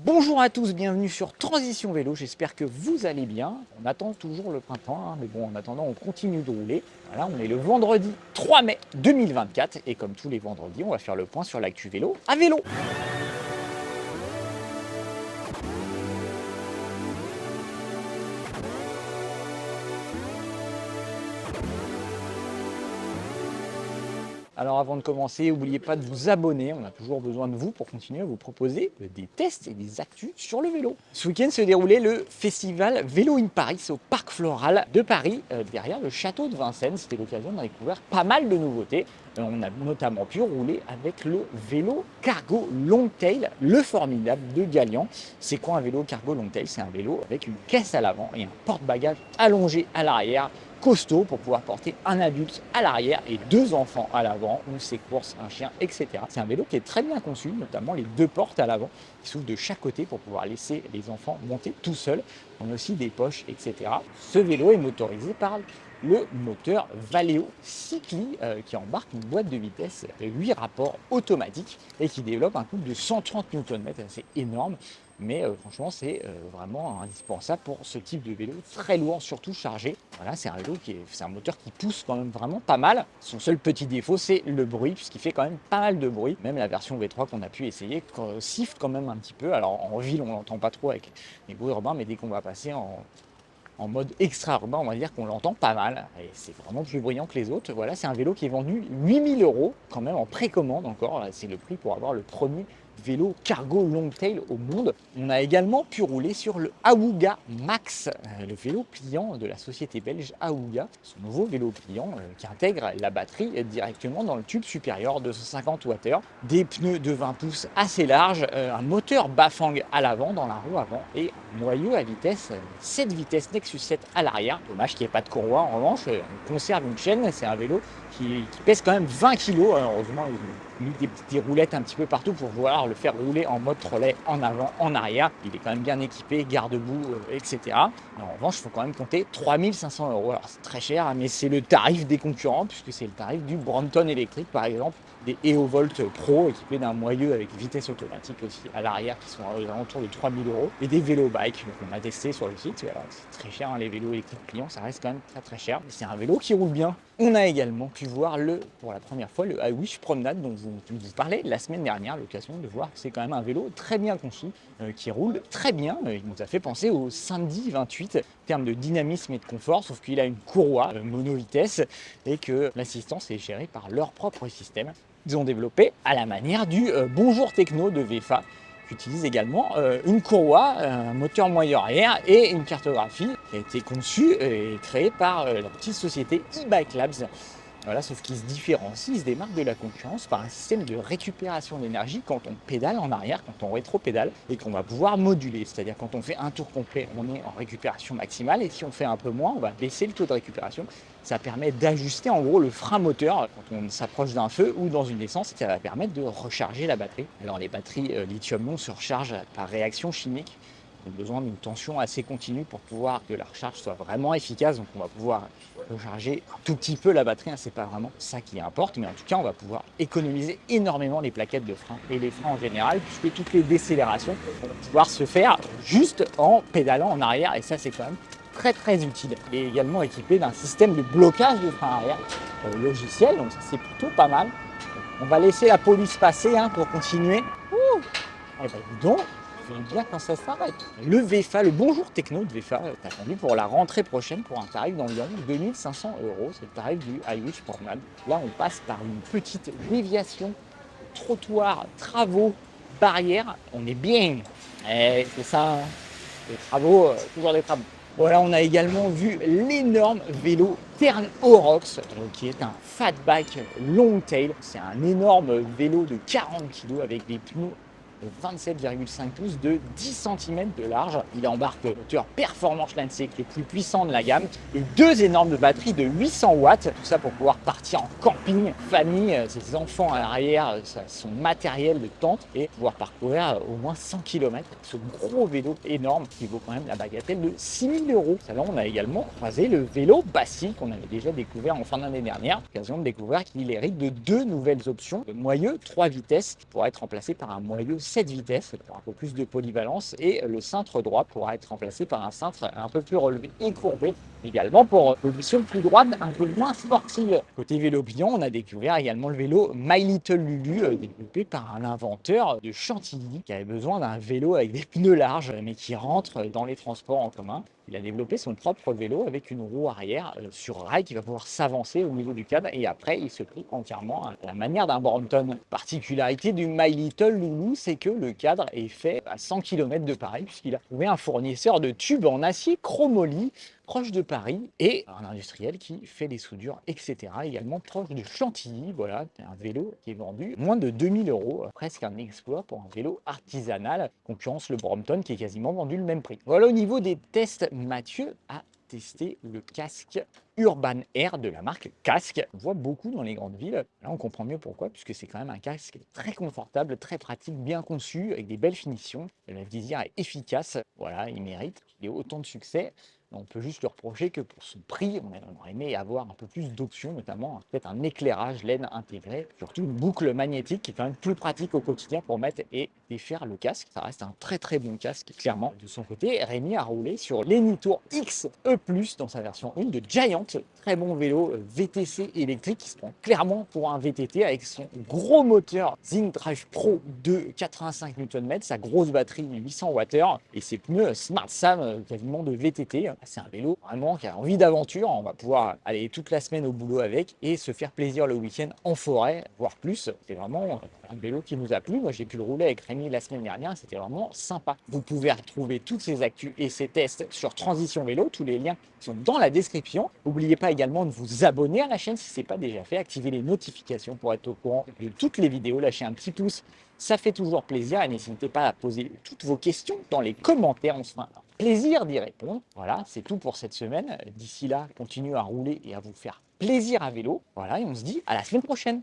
Bonjour à tous, bienvenue sur Transition Vélo, j'espère que vous allez bien. On attend toujours le printemps, mais bon, en attendant, on continue de rouler. Voilà, on est le vendredi 3 mai 2024 et comme tous les vendredis, on va faire le point sur l'actu vélo à vélo. Alors avant de commencer, n'oubliez pas de vous abonner, on a toujours besoin de vous pour continuer à vous proposer des tests et des actus sur le vélo. Ce week-end se déroulait le festival Vélo in Paris au Parc Floral de Paris, derrière le château de Vincennes. C'était l'occasion de découvrir pas mal de nouveautés. On a notamment pu rouler avec le vélo cargo Longtail, le formidable de Galian. C'est quoi un vélo cargo Longtail? C'est un vélo avec une caisse à l'avant et un porte-bagages allongé à l'arrière, costaud pour pouvoir porter un adulte à l'arrière et deux enfants à l'avant, ou ses courses, un chien, etc. C'est un vélo qui est très bien conçu, notamment les deux portes à l'avant qui s'ouvrent de chaque côté pour pouvoir laisser les enfants monter tout seuls. On a aussi des poches, etc. Ce vélo est motorisé par le moteur Valeo Cycli qui embarque une boîte de vitesse 8 rapports automatique et qui développe un couple de 130 Nm, c'est énorme. Mais franchement, c'est vraiment indispensable pour ce type de vélo très lourd, surtout chargé. Voilà, c'est un vélo c'est un moteur qui pousse quand même vraiment pas mal. Son seul petit défaut, c'est le bruit, puisqu'il fait quand même pas mal de bruit. Même la version V3 qu'on a pu essayer siffle quand même un petit peu. Alors en ville, on l'entend pas trop avec les bruits urbains, mais dès qu'on va passer en mode extra-urbain, on va dire qu'on l'entend pas mal. Et c'est vraiment plus bruyant que les autres. Voilà, c'est un vélo qui est vendu 8000 € quand même en précommande encore. C'est le prix pour avoir le premier vélo cargo Longtail au monde. On a également pu rouler sur le Aouga Max, le vélo pliant de la société belge Aouga, son nouveau vélo pliant qui intègre la batterie directement dans le tube supérieur de 250 Wh, des pneus de 20 pouces assez larges, un moteur Bafang à l'avant dans la roue avant et un noyau à vitesse 7 vitesses Nexus 7 à l'arrière. Dommage qu'il n'y ait pas de courroie. En revanche, on conserve une chaîne. C'est un vélo qui pèse quand même 20 kg. Heureusement, ils ont mis des petites roulettes un petit peu partout pour pouvoir le faire rouler en mode trolley en avant, en arrière. Il est quand même bien équipé, garde-boue, etc. Mais en revanche, il faut quand même compter 3500 €. Alors c'est très cher, mais c'est le tarif des concurrents puisque c'est le tarif du Brompton électrique, par exemple, des EOVolt Pro équipés d'un moyeu avec vitesse automatique aussi à l'arrière qui sont aux alentours de 3000 € et des vélos bike qu'on a testé sur le site. Alors, c'est très cher, hein, les vélos électriques pliants, ça reste quand même très très cher. C'est un vélo qui roule bien. On a également pu voir pour la première fois le iWish Promenade dont je vous parlais la semaine dernière, l'occasion de voir. C'est quand même un vélo très bien conçu, qui roule très bien. Il nous a fait penser au Samedi 28 en termes de dynamisme et de confort, sauf qu'il a une courroie mono-vitesse et que l'assistance est gérée par leur propre système. Ils ont développé à la manière du Bonjour Techno de VEFA, qui utilise également une courroie, un moteur moyen arrière et une cartographie qui a été conçue et créée par la petite société e-Bike Labs. Voilà, sauf qu'il se différencie, il se démarque de la concurrence par un système de récupération d'énergie quand on pédale en arrière, quand on rétro-pédale, et qu'on va pouvoir moduler. C'est-à-dire quand on fait un tour complet, on est en récupération maximale, et si on fait un peu moins, on va baisser le taux de récupération. Ça permet d'ajuster en gros le frein moteur quand on s'approche d'un feu ou dans une essence, ça va permettre de recharger la batterie. Alors les batteries lithium-ion se rechargent par réaction chimique. On a besoin d'une tension assez continue pour pouvoir que la recharge soit vraiment efficace. Donc on va pouvoir recharger un tout petit peu la batterie, c'est pas vraiment ça qui importe, mais en tout cas on va pouvoir économiser énormément les plaquettes de frein et les freins en général, puisque toutes les décélérations vont pouvoir se faire juste en pédalant en arrière, et ça c'est quand même très très utile. Il est également équipé d'un système de blocage de frein arrière logiciel, donc ça c'est plutôt pas mal. On va laisser la police passer pour continuer. Ouh, eh ben dis donc, bien quand ça s'arrête. Le VEFA, le Bonjour Techno de VEFA, est attendu pour la rentrée prochaine pour un tarif d'environ 2500 €. C'est le tarif du iWish Promenade. Là, on passe par une petite déviation, trottoir, travaux, barrières. On est bien. Et c'est ça, hein. Les travaux, toujours des travaux. Voilà, on a également vu l'énorme vélo Tern Orox, qui est un fatback Longtail. C'est un énorme vélo de 40 kg avec des pneus 27,5 pouces de 10 cm de large. Il embarque le moteur Performance Lansec le plus puissant de la gamme et deux énormes batteries de 800 watts. Tout ça pour pouvoir partir en camping, famille, ses enfants à l'arrière, son matériel de tente et pouvoir parcourir au moins 100 km. Ce gros vélo énorme qui vaut quand même la bagatelle de 6000 €. Alors on a également croisé le vélo Bassi qu'on avait déjà découvert en fin d'année dernière. L'occasion de découvrir qu'il hérite de deux nouvelles options. Le moyeu 3 vitesses qui pourra être remplacé par un moyeu 7 vitesses pour un peu plus de polyvalence et le cintre droit pourra être remplacé par un cintre un peu plus relevé et courbé également pour une position plus droite, un peu moins sportive. Côté vélo pliant, on a découvert également le vélo My Little Lulu développé par un inventeur de Chantilly qui avait besoin d'un vélo avec des pneus larges mais qui rentre dans les transports en commun. Il a développé son propre vélo avec une roue arrière sur rail qui va pouvoir s'avancer au niveau du cadre et après il se plie entièrement à la manière d'un Brompton. Particularité du My Little Lulu, c'est que le cadre est fait à 100 km de Paris puisqu'il a trouvé un fournisseur de tubes en acier chromoly proche de Paris et un industriel qui fait les soudures, etc. Également proche de Chantilly. Voilà, c'est un vélo qui est vendu moins de 2000 euros, presque un exploit pour un vélo artisanal, concurrence le Brompton qui est quasiment vendu le même prix. Voilà au niveau des tests, Mathieu a testé le casque Urban Air de la marque Casque. On voit beaucoup dans les grandes villes. Là, on comprend mieux pourquoi, puisque c'est quand même un casque très confortable, très pratique, bien conçu, avec des belles finitions. La visière est efficace. Voilà, il mérite qu'il ait autant de succès. On peut juste lui reprocher que pour son prix, on aurait aimé avoir un peu plus d'options, notamment peut-être un éclairage LED intégré, surtout une boucle magnétique qui est quand même plus pratique au quotidien pour mettre et défaire le casque. Ça reste un très très bon casque, clairement. De son côté, Rémi a roulé sur l'Enitor X E+, dans sa version 1 de Giant. Très bon vélo VTC électrique qui se prend clairement pour un VTT avec son gros moteur ZingDrive Pro de 85 Nm, sa grosse batterie 800 Wh et ses pneus Smart Sam quasiment de VTT. C'est un vélo vraiment qui a envie d'aventure. On va pouvoir aller toute la semaine au boulot avec et se faire plaisir le week-end en forêt, voire plus. C'est vraiment un vélo qui nous a plu. Moi, j'ai pu le rouler avec Rémi la semaine dernière. C'était vraiment sympa. Vous pouvez retrouver toutes ces actus et ces tests sur Transition Vélo. Tous les liens sont dans la description. N'oubliez pas également de vous abonner à la chaîne si ce n'est pas déjà fait. Activez les notifications pour être au courant de toutes les vidéos. Lâchez un petit pouce. Ça fait toujours plaisir et n'hésitez pas à poser toutes vos questions dans les commentaires. On se fera un plaisir d'y répondre. Voilà, c'est tout pour cette semaine. D'ici là, continuez à rouler et à vous faire plaisir à vélo. Voilà, et on se dit à la semaine prochaine.